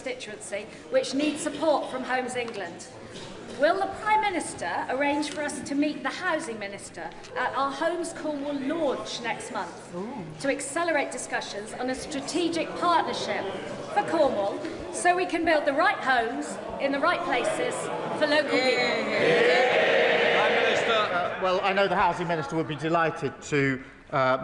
constituency which needs support from Homes England. Will the Prime Minister arrange for us to meet the Housing Minister at our Homes Cornwall launch next month to accelerate discussions on a strategic partnership for Cornwall so we can build the right homes in the right places for local people? Prime Minister. Well, I know the Housing Minister would be delighted to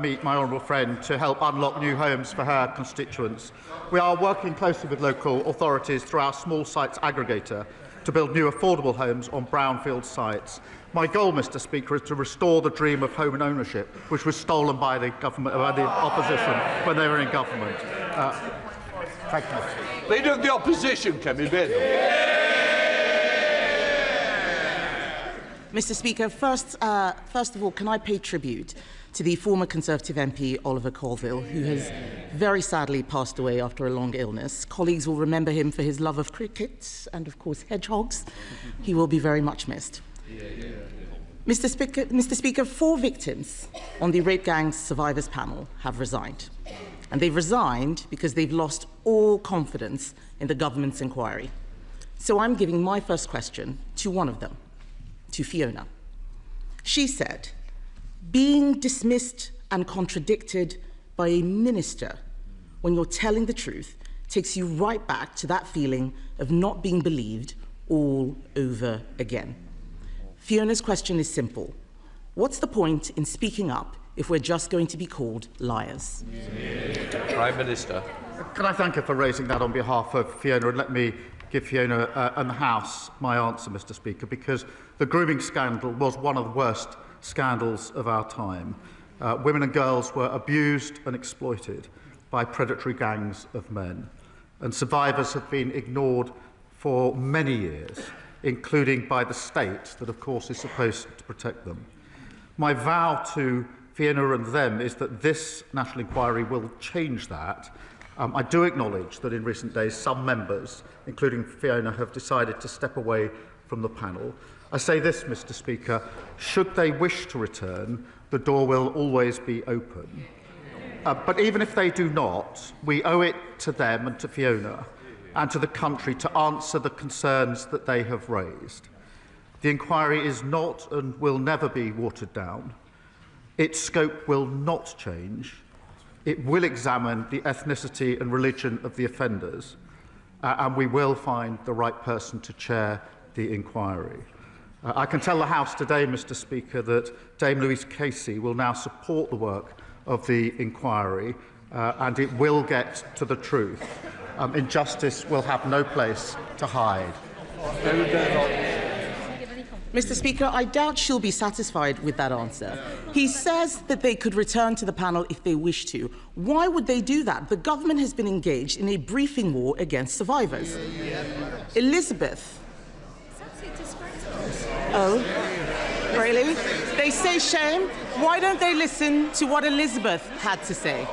meet my honourable friend to help unlock new homes for her constituents. We are working closely with local authorities through our small sites aggregator to build new affordable homes on brownfield sites. My goal, Mr. Speaker, is to restore the dream of home and ownership, which was stolen by the government, by the opposition when they were in government. Thank you. Leader of the Opposition, Kemi Badenoch. Mr. Speaker, first of all, can I pay tribute to the former Conservative MP Oliver Colville, who has very sadly passed away after a long illness. Colleagues will remember him for his love of cricket and, of course, hedgehogs. He will be very much missed. Mr. Speaker, 4 victims on the Rape Gang Survivors Panel have resigned. And they've resigned because they've lost all confidence in the government's inquiry. So I'm giving my first question to one of them, to Fiona. She said, being dismissed and contradicted by a minister when you're telling the truth takes you right back to that feeling of not being believed all over again. Fiona's question is simple. What's the point in speaking up if we're just going to be called liars? Prime Minister. Can I thank her for raising that on behalf of Fiona, and let me give Fiona and the House my answer, Mr. Speaker, because the grooming scandal was one of the worst scandals of our time. Women and girls were abused and exploited by predatory gangs of men, and survivors have been ignored for many years, including by the state that, of course, is supposed to protect them. My vow to Fiona and them is that this national inquiry will change that. I do acknowledge that in recent days some members, including Fiona, have decided to step away from the panel. I say this, Mr. Speaker, should they wish to return, the door will always be open. But even if they do not, we owe it to them and to Fiona and to the country to answer the concerns that they have raised. The inquiry is not and will never be watered down. Its scope will not change. It will examine the ethnicity and religion of the offenders, and we will find the right person to chair the inquiry. I can tell the House today, Mr. Speaker, that Dame Louise Casey will now support the work of the inquiry, and it will get to the truth. Injustice will have no place to hide. Mr. Speaker, I doubt she'll be satisfied with that answer. He says that they could return to the panel if they wish to. Why would they do that? The government has been engaged in a briefing war against survivors. Elizabeth. Oh, really? They say shame. Why don't they listen to what Elizabeth had to say?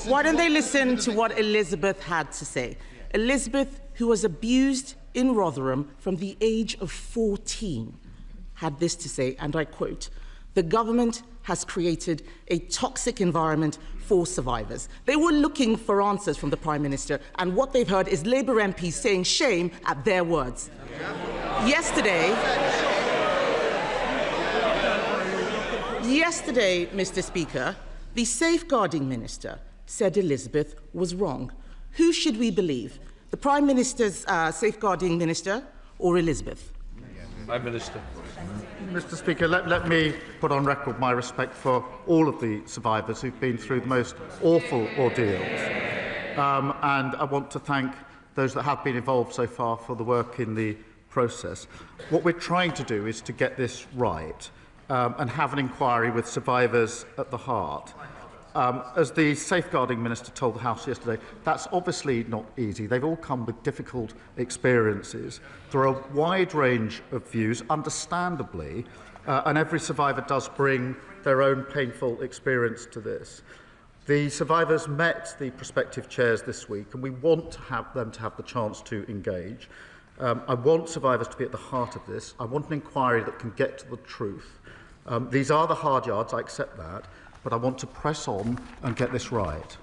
Why don't they listen to what Elizabeth had to say? Elizabeth, who was abused in Rotherham from the age of 14, had this to say, and I quote, "The government has created a toxic environment for survivors." They were looking for answers from the Prime Minister, and what they've heard is Labour MPs saying shame at their words. Yesterday, Mr. Speaker, the Safeguarding Minister said Elizabeth was wrong. Who should we believe? The Prime Minister's Safeguarding Minister or Elizabeth? Prime Minister. Mr. Speaker, let me put on record my respect for all of the survivors who've been through the most awful ordeals. And I want to thank those that have been involved so far for the work in the process. What we're trying to do is to get this right and have an inquiry with survivors at the heart. As the Safeguarding Minister told the House yesterday, that's obviously not easy. They've all come with difficult experiences. There are a wide range of views, understandably, and every survivor does bring their own painful experience to this. The survivors met the prospective chairs this week, and we want to have them to have the chance to engage. I want survivors to be at the heart of this. I want an inquiry that can get to the truth. These are the hard yards, I accept that, but I want to press on and get this right.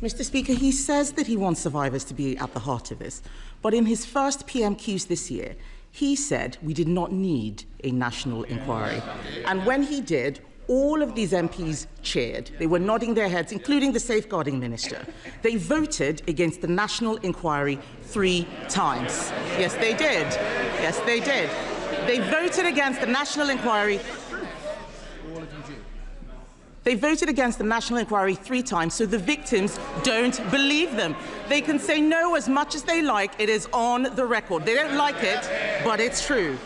Mr. Speaker, he says that he wants survivors to be at the heart of this. But in his first PMQs this year, he said we did not need a national inquiry. And when he did, all of these MPs cheered. They were nodding their heads, including the Safeguarding Minister. They voted against the national inquiry 3 times. Yes, they did. Yes, they did. They voted against the national inquiry. They voted against the national inquiry 3 times, so the victims don't believe them. They can say no as much as they like. It is on the record. They don't like it, but it's true.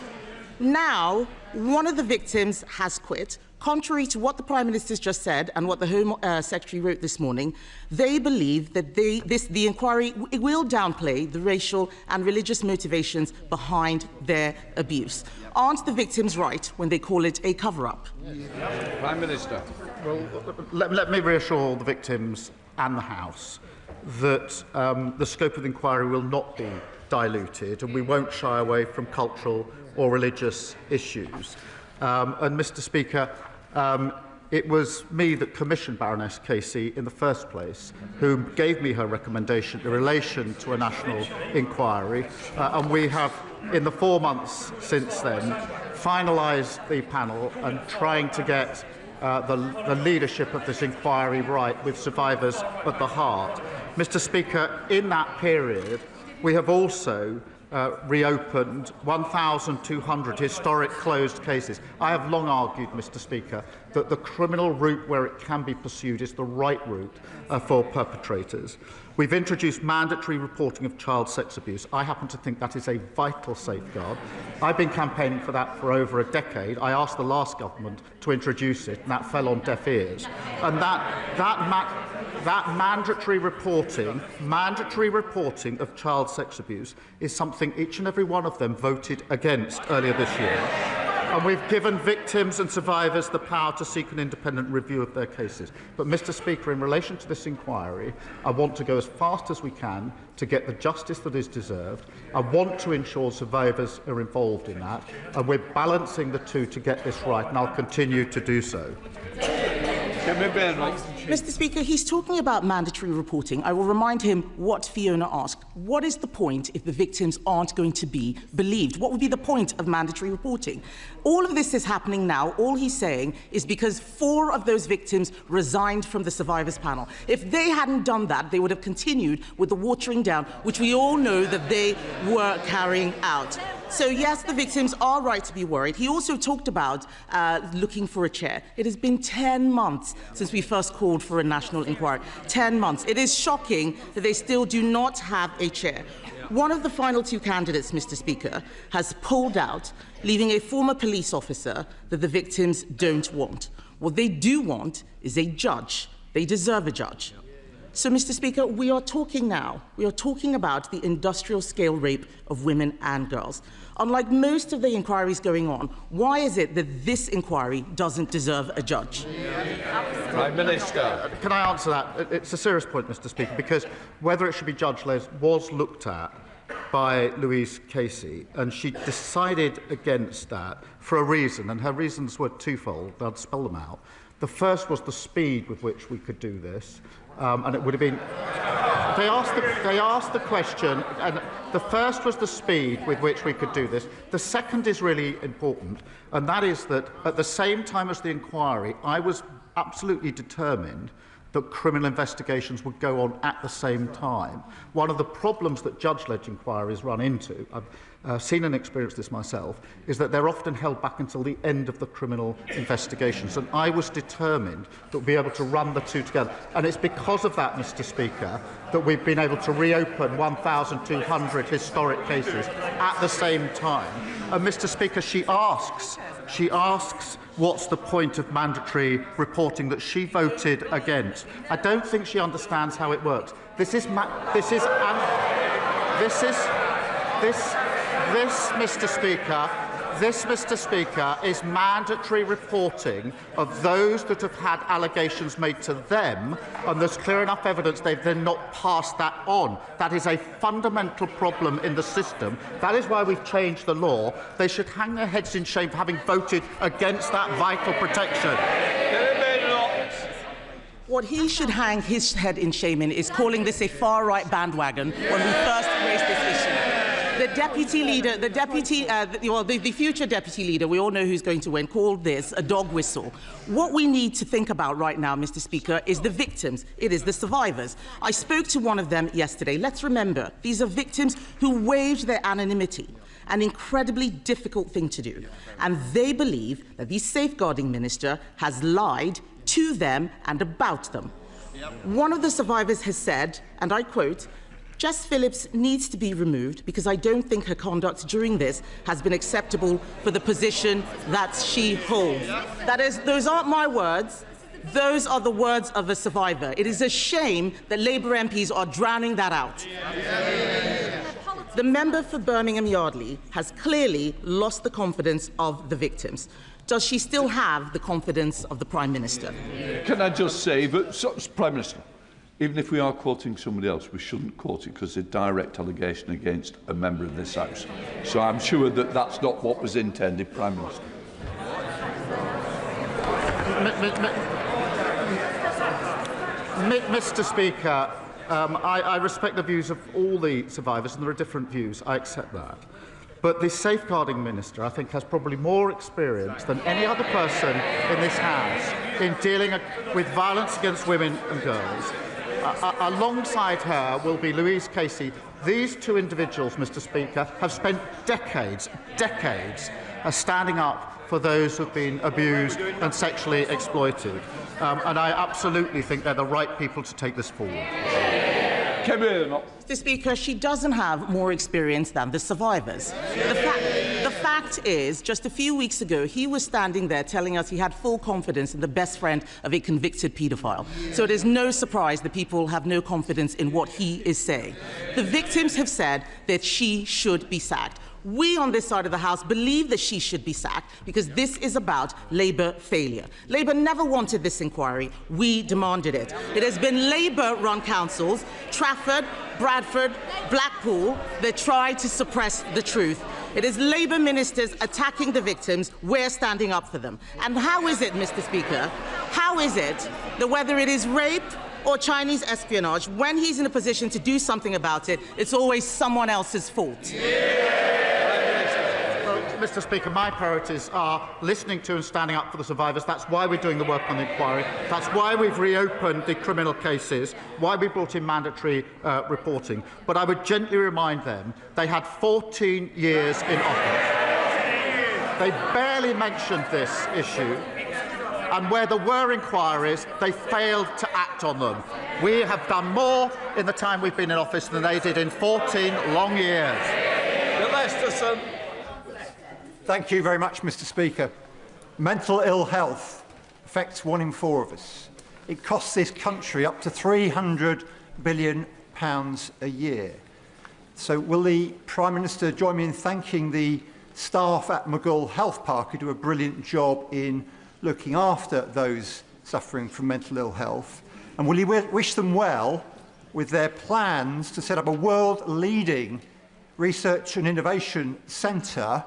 Now, one of the victims has quit. Contrary to what the Prime Minister's just said and what the Home Secretary wrote this morning, they believe that the inquiry will downplay the racial and religious motivations behind their abuse. Aren't the victims right when they call it a cover-up? Prime Minister. Well, let me reassure the victims and the House that the scope of the inquiry will not be diluted, and we won't shy away from cultural or religious issues. And, Mr. Speaker, it was me that commissioned Baroness Casey in the first place, who gave me her recommendation in relation to a national inquiry, and we have, in the 4 months since then, finalised the panel and trying to get the leadership of this inquiry right, with survivors at the heart. Mr. Speaker, in that period, we have also reopened 1,200 historic closed cases. I have long argued, Mr. Speaker, that the criminal route where it can be pursued is the right route for perpetrators. We've introduced mandatory reporting of child sex abuse. I happen to think that is a vital safeguard. I've been campaigning for that for over a decade. I asked the last government to introduce it, and that fell on deaf ears. And that mandatory reporting of child sex abuse is something each and every one of them voted against earlier this year. And we've given victims and survivors the power to seek an independent review of their cases. But, Mr. Speaker, in relation to this inquiry, I want to go as fast as we can to get the justice that is deserved. I want to ensure survivors are involved in that, and we're balancing the two to get this right, and I'll continue to do so. Kemi Badenoch. Mr. Speaker, he's talking about mandatory reporting. I will remind him what Fiona asked. What is the point if the victims aren't going to be believed? What would be the point of mandatory reporting? All of this is happening now. All he's saying is because 4 of those victims resigned from the survivors panel. If they hadn't done that, they would have continued with the watering down, which we all know that they were carrying out. So, yes, the victims are right to be worried. He also talked about looking for a chair. It has been 10 months since we first called for a national inquiry. 10 months. It is shocking that they still do not have a chair. One of the final 2 candidates, Mr. Speaker, has pulled out, leaving a former police officer that the victims don't want. What they do want is a judge. They deserve a judge. So, Mr. Speaker, we are talking now. We are talking about the industrial-scale rape of women and girls. Unlike most of the inquiries going on, why is it that this inquiry doesn't deserve a judge? Prime Minister. Can I answer that? It's a serious point, Mr. Speaker, because whether it should be judge-led was looked at by Louise Casey, and she decided against that for a reason, and her reasons were twofold. I'll spell them out. The first was the speed with which we could do this, and it would have been... They asked the question, and the first was the speed with which we could do this. The second is really important, and that is that at the same time as the inquiry, I was absolutely determined that criminal investigations would go on at the same time. One of the problems that judge-led inquiries run into, I've seen and experienced this myself, is that they're often held back until the end of the criminal investigations. And I was determined that we'd be able to run the two together. And it's because of that, Mr. Speaker, that we've been able to reopen 1,200 historic cases at the same time. And, Mr. Speaker, she asks, what's the point of mandatory reporting that she voted against? I don't think she understands how it works. This, Mr. Speaker, is mandatory reporting of those that have had allegations made to them, and there's clear enough evidence they've then not passed that on. That is a fundamental problem in the system. That is why we've changed the law. They should hang their heads in shame for having voted against that vital protection. What he should hang his head in shame in is calling this a far-right bandwagon when we first raised this issue. The deputy leader, the future deputy leader, we all know who's going to win, called this a dog whistle. What we need to think about right now, Mr. Speaker, is the victims. It is the survivors. I spoke to one of them yesterday. Let's remember, these are victims who waived their anonymity, an incredibly difficult thing to do. And they believe that the safeguarding minister has lied to them and about them. One of the survivors has said, and I quote, "Jess Phillips needs to be removed because I don't think her conduct during this has been acceptable for the position that she holds." Those aren't my words. Those are the words of a survivor. It is a shame that Labour MPs are drowning that out. The member for Birmingham Yardley has clearly lost the confidence of the victims. Does she still have the confidence of the Prime Minister? Can I just say, Prime Minister, even if we are quoting somebody else, we shouldn't quote it because it's a direct allegation against a member of this House. So I'm sure that that's not what was intended, Prime Minister. Mr. Speaker, I respect the views of all the survivors, and there are different views. I accept that. But the safeguarding minister, I think, has probably more experience than any other person in this House in dealing with violence against women and girls. Alongside her will be Louise Casey. These two individuals, Mr. Speaker, have spent decades standing up for those who have been abused and sexually exploited. And I absolutely think they're the right people to take this forward. Kemi Badenoch. Mr. Speaker, she doesn't have more experience than the survivors. The fact is, just a few weeks ago, he was standing there telling us he had full confidence in the best friend of a convicted paedophile. So it is no surprise that people have no confidence in what he is saying. The victims have said that she should be sacked. We on this side of the House believe that she should be sacked because this is about Labour failure. Labour never wanted this inquiry. We demanded it. It has been Labour-run councils, Trafford, Bradford, Blackpool, that tried to suppress the truth. It is Labour ministers attacking the victims. We're standing up for them. And how is it, Mr. Speaker, how is it that whether it is rape or Chinese espionage, when he's in a position to do something about it, it's always someone else's fault? Mr. Speaker, my priorities are listening to and standing up for the survivors. That's why we're doing the work on the inquiry. That's why we've reopened the criminal cases, why we brought in mandatory reporting. But I would gently remind them they had 14 years in office. They barely mentioned this issue. And where there were inquiries, they failed to act on them. We have done more in the time we've been in office than they did in 14 long years. Thank you very much, Mr. Speaker. Mental ill health affects 1 in 4 of us. It costs this country up to £300 billion a year. So will the Prime Minister join me in thanking the staff at McGill Health Park who do a brilliant job in looking after those suffering from mental ill health? And will he wish them well with their plans to set up a world-leading research and innovation centre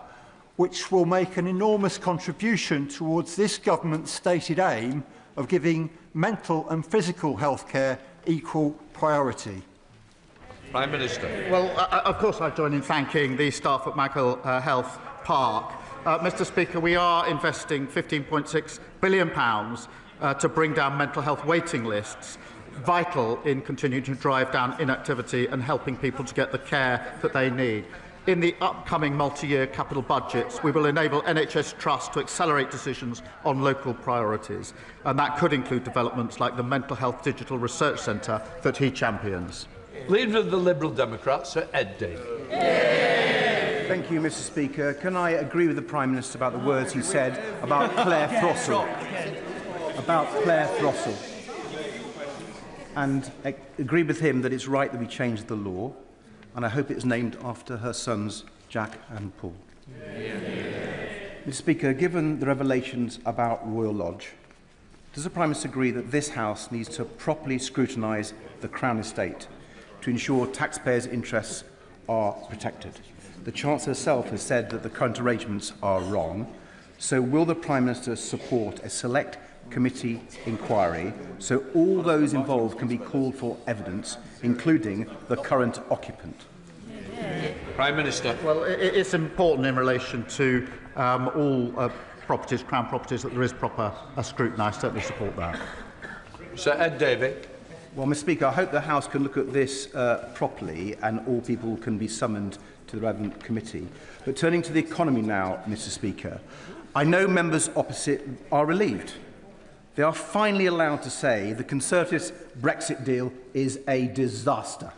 which will make an enormous contribution towards this government's stated aim of giving mental and physical health care equal priority? Prime Minister. Well, of course I join in thanking the staff at McGill Health Park. Mr. Speaker, we are investing £15.6 billion to bring down mental health waiting lists, vital in continuing to drive down inactivity and helping people to get the care that they need. In the upcoming multi-year capital budgets, we will enable NHS Trust to accelerate decisions on local priorities, and that could include developments like the Mental Health Digital Research Centre that he champions. Leader of the Liberal Democrats, Sir Ed Davey. Thank you, Mr. Speaker. Can I agree with the Prime Minister about the words he said about Claire Frossell? And agree with him that it's right that we change the law, and I hope it's named after her sons, Jack and Paul. Mr. Speaker, given the revelations about Royal Lodge, does the Prime Minister agree that this House needs to properly scrutinise the Crown Estate to ensure taxpayers' interests are protected? The Chancellor herself has said that the current arrangements are wrong, so will the Prime Minister support a select committee inquiry so all those involved can be called for evidence, including the current occupant? Prime Minister. Well, it's important in relation to all properties, Crown properties, that there is proper scrutiny. I certainly support that. Sir Ed Davey. Well, Mr. Speaker, I hope the House can look at this properly and all people can be summoned to the relevant committee. But turning to the economy now, Mr. Speaker, I know members opposite are relieved. They are finally allowed to say the Conservatives' Brexit deal is a disaster.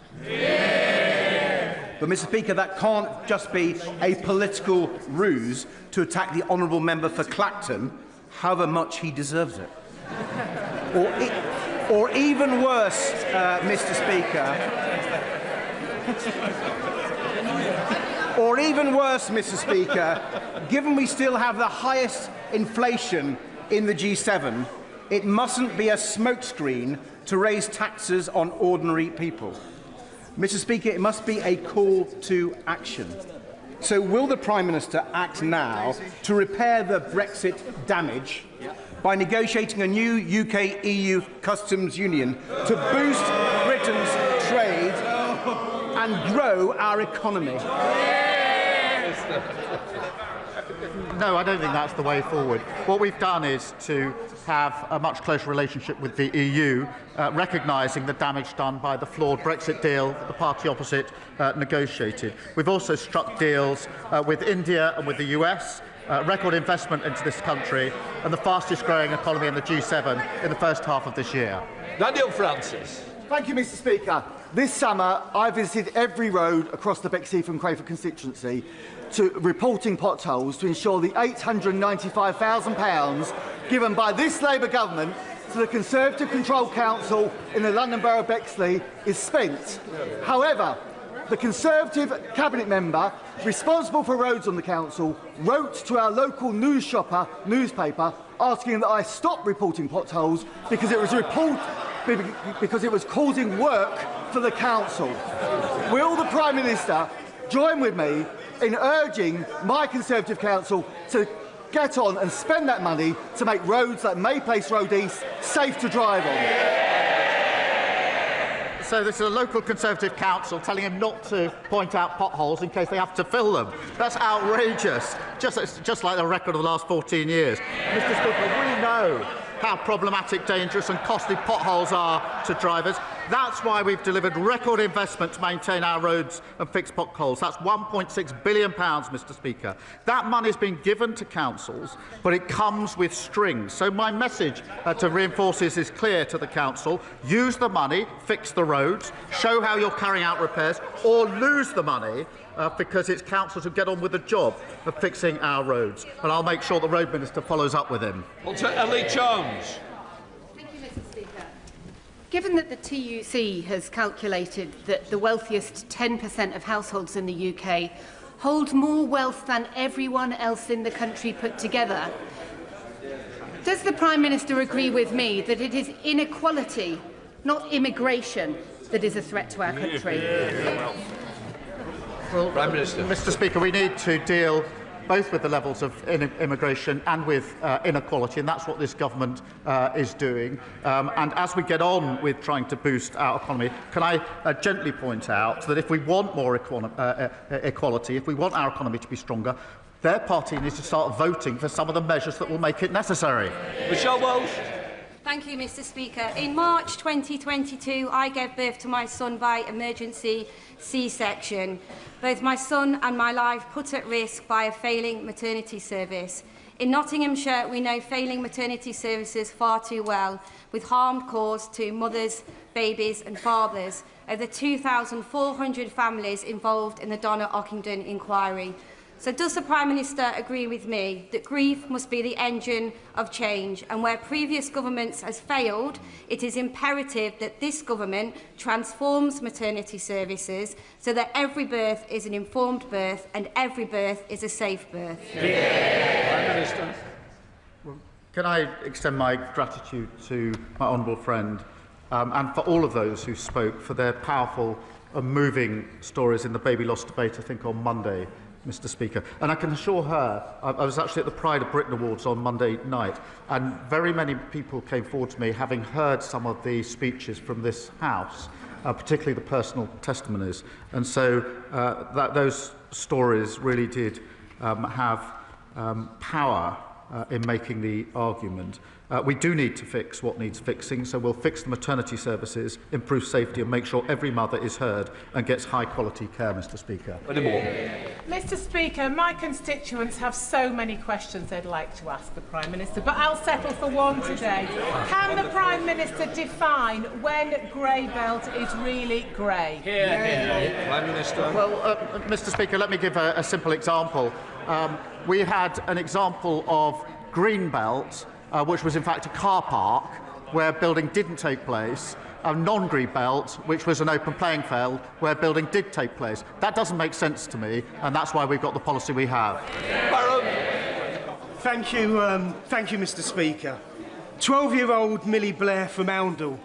But, Mr. Speaker, that can't just be a political ruse to attack the honourable member for Clacton, however much he deserves it. Or even worse, Mr. Speaker, or even worse, Mr. Speaker, given we still have the highest inflation in the G7, it mustn't be a smokescreen to raise taxes on ordinary people. Mr. Speaker, it must be a call to action. So will the Prime Minister act now to repair the Brexit damage by negotiating a new UK-EU customs union to boost Britain's trade and grow our economy? No, I don't think that's the way forward. What we've done is to have a much closer relationship with the EU, recognising the damage done by the flawed Brexit deal that the party opposite negotiated. We've also struck deals with India and with the US, record investment into this country, and the fastest growing economy in the G7 in the first half of this year. Daniel Francis. Thank you, Mr. Speaker. This summer, I visited every road across the Bexley and Crayford constituency to reporting potholes to ensure the £895,000 given by this Labour government to the Conservative Controlled Council in the London Borough of Bexley is spent. However, the Conservative Cabinet member responsible for roads on the council wrote to our local news shopper newspaper asking that I stop reporting potholes because it was causing work for the council. Will the Prime Minister join with me in urging my Conservative council to get on and spend that money to make roads like May Place Road East safe to drive on? So this is a local Conservative council telling him not to point out potholes in case they have to fill them. That's outrageous, just like the record of the last 14 years. Mr. Speaker, we know how problematic, dangerous and costly potholes are to drivers. That's why we've delivered record investment to maintain our roads and fix potholes. That's £1.6 billion, Mr. Speaker. That money has been given to councils, but it comes with strings. So my message to reinforce this is clear to the council. Use the money, fix the roads, show how you're carrying out repairs, or lose the money because it's councils who get on with the job of fixing our roads. And I'll make sure the Road Minister follows up with him. Ellie Jones. Thank you, Mr. Speaker. Given that the TUC has calculated that the wealthiest 10% of households in the UK hold more wealth than everyone else in the country put together, does the Prime Minister agree with me that it is inequality, not immigration, that is a threat to our country? Well, Prime Minister. Mr. Speaker, we need to deal both with the levels of immigration and with inequality, and that's what this government is doing. And as we get on with trying to boost our economy, can I gently point out that if we want more equality, if we want our economy to be stronger, their party needs to start voting for some of the measures that will make it necessary. Michelle Walsh. Thank you, Mr. Speaker. In March 2022, I gave birth to my son by emergency C-section. Both my son and my life put at risk by a failing maternity service. In Nottinghamshire, we know failing maternity services far too well, with harm caused to mothers, babies and fathers. Over 2,400 families involved in the Badenoch Accuses inquiry. So does the Prime Minister agree with me that grief must be the engine of change, and where previous governments has failed, it is imperative that this government transforms maternity services so that every birth is an informed birth and every birth is a safe birth? Prime Minister. Well, can I extend my gratitude to my honourable friend and for all of those who spoke for their powerful and moving stories in the baby loss debate, I think, on Monday. Mr. Speaker. And I can assure her, I was actually at the Pride of Britain Awards on Monday night, and very many people came forward to me having heard some of the speeches from this House, particularly the personal testimonies. And so those stories really did have power in making the argument. We do need to fix what needs fixing, so we'll fix the maternity services, improve safety and make sure every mother is heard and gets high-quality care, Mr. Speaker. Any more? Mr. Speaker, my constituents have so many questions they'd like to ask the Prime Minister, but I'll settle for one today. Can the Prime Minister define when grey belt is really grey? Prime Minister. Well, Mr. Speaker, let me give a simple example. We had an example of green belt, which was in fact a car park where building didn't take place, a non-green belt, which was an open playing field where building did take place. That doesn't make sense to me, and that's why we've got the policy we have. Thank you, Mr. Speaker. 12-year-old Millie Blair from Oundle,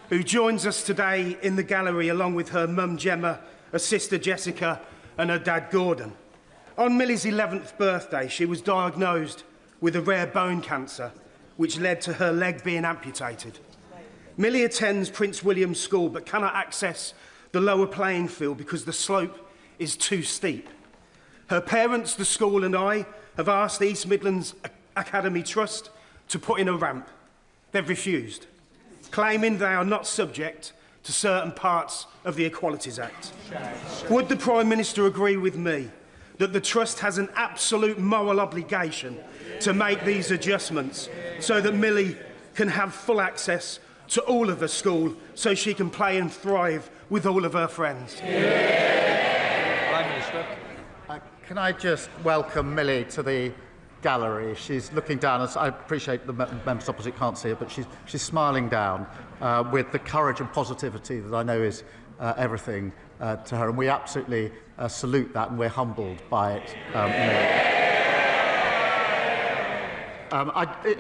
who joins us today in the gallery along with her mum Gemma, her sister Jessica and her dad Gordon. On Millie's 11th birthday, she was diagnosed with a rare bone cancer, which led to her leg being amputated. Millie attends Prince William School but cannot access the lower playing field because the slope is too steep. Her parents, the school and I have asked the East Midlands Academy Trust to put in a ramp. They've refused, claiming they are not subject to certain parts of the Equalities Act. Would the Prime Minister agree with me that the Trust has an absolute moral obligation to make these adjustments so that Millie can have full access to all of the school so she can play and thrive with all of her friends? Prime Minister. Can I just welcome Millie to the gallery? She's looking down. I appreciate the members opposite can't see her, but she's smiling down with the courage and positivity that I know is everything to her, and we absolutely salute that, and we're humbled by it.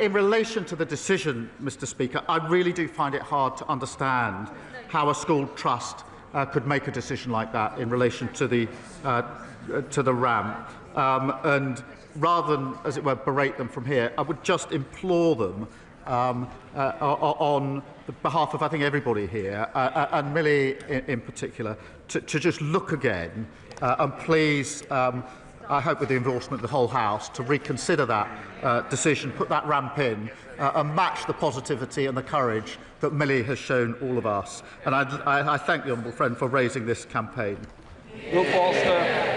In relation to the decision, Mr. Speaker, I really do find it hard to understand how a school trust could make a decision like that in relation to the ramp. And rather than, as it were, berate them from here, I would just implore them on behalf of, I think, everybody here, and Millie in particular, to just look again and please, I hope with the endorsement of the whole House, to reconsider that decision, put that ramp in and match the positivity and the courage that Millie has shown all of us. And I thank the honourable friend for raising this campaign. Will Foster.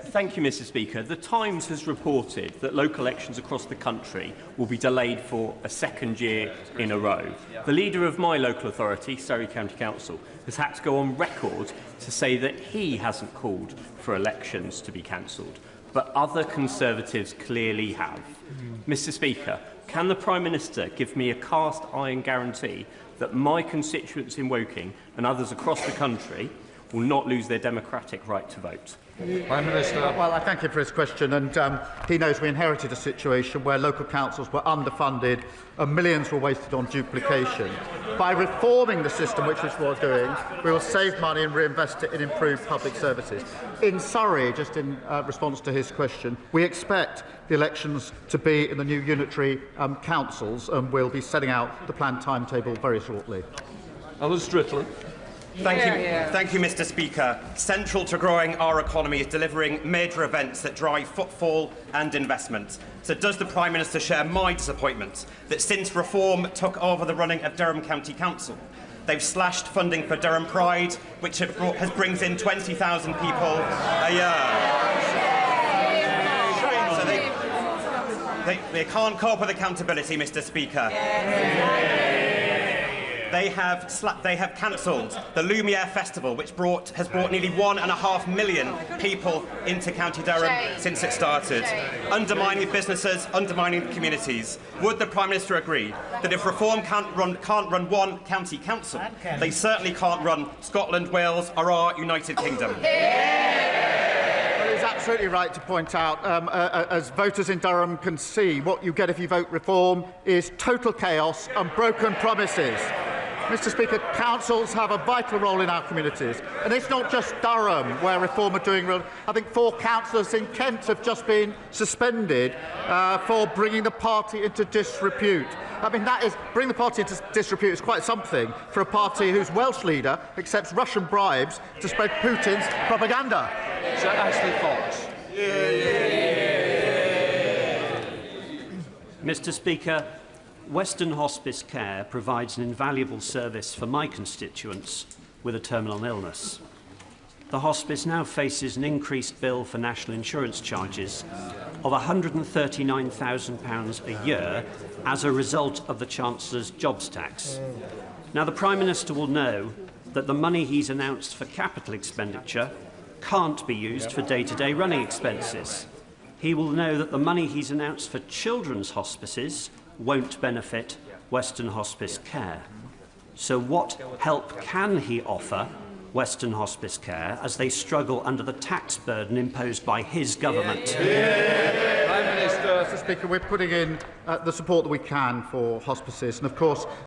Thank you, Mr. Speaker. The Times has reported that local elections across the country will be delayed for a second year in a row. The leader of my local authority, Surrey County Council, has had to go on record to say that he hasn't called for elections to be cancelled, but other Conservatives clearly have. Mr. Speaker, can the Prime Minister give me a cast-iron guarantee that my constituents in Woking and others across the country will not lose their democratic right to vote? Prime Minister. Well, I thank you for his question, and he knows we inherited a situation where local councils were underfunded and millions were wasted on duplication. By reforming the system, which is what we're doing, we will save money and reinvest it in improved public services. In Surrey, just in response to his question, we expect the elections to be in the new unitary councils, and we'll be setting out the planned timetable very shortly. Alan Strickland. Thank you, Mr. Speaker. Central to growing our economy is delivering major events that drive footfall and investment. So does the Prime Minister share my disappointment that since Reform took over the running of Durham County Council, they've slashed funding for Durham Pride, which brings in 20,000 people a year? So they can't cope with accountability, Mr. Speaker. They have cancelled the Lumiere Festival, which has brought nearly 1.5 million people into County Durham since it started, undermining businesses, undermining communities. Would the Prime Minister agree that if Reform can't run one county council, they certainly can't run Scotland, Wales or our United Kingdom? Well, he's absolutely right to point out, as voters in Durham can see, what you get if you vote Reform is total chaos and broken promises. Mr. Speaker, councils have a vital role in our communities, and it's not just Durham where reform are doing real. I think 4 councillors in Kent have just been suspended for bringing the party into disrepute. I mean, bring the party into disrepute is quite something for a party whose Welsh leader accepts Russian bribes to spread Putin's propaganda. Sir Ashley Fox. Mr. Speaker, Western Hospice Care provides an invaluable service for my constituents with a terminal illness. The hospice now faces an increased bill for national insurance charges of £139,000 a year as a result of the Chancellor's jobs tax. Now, the Prime Minister will know that the money he's announced for capital expenditure can't be used for day-to-day running expenses. He will know that the money he's announced for children's hospices won't benefit Western Hospice Care. So what help can he offer Western Hospice Care as they struggle under the tax burden imposed by his government? Prime Minister. Mr. Speaker, we're putting in the support that we can for hospices, and of course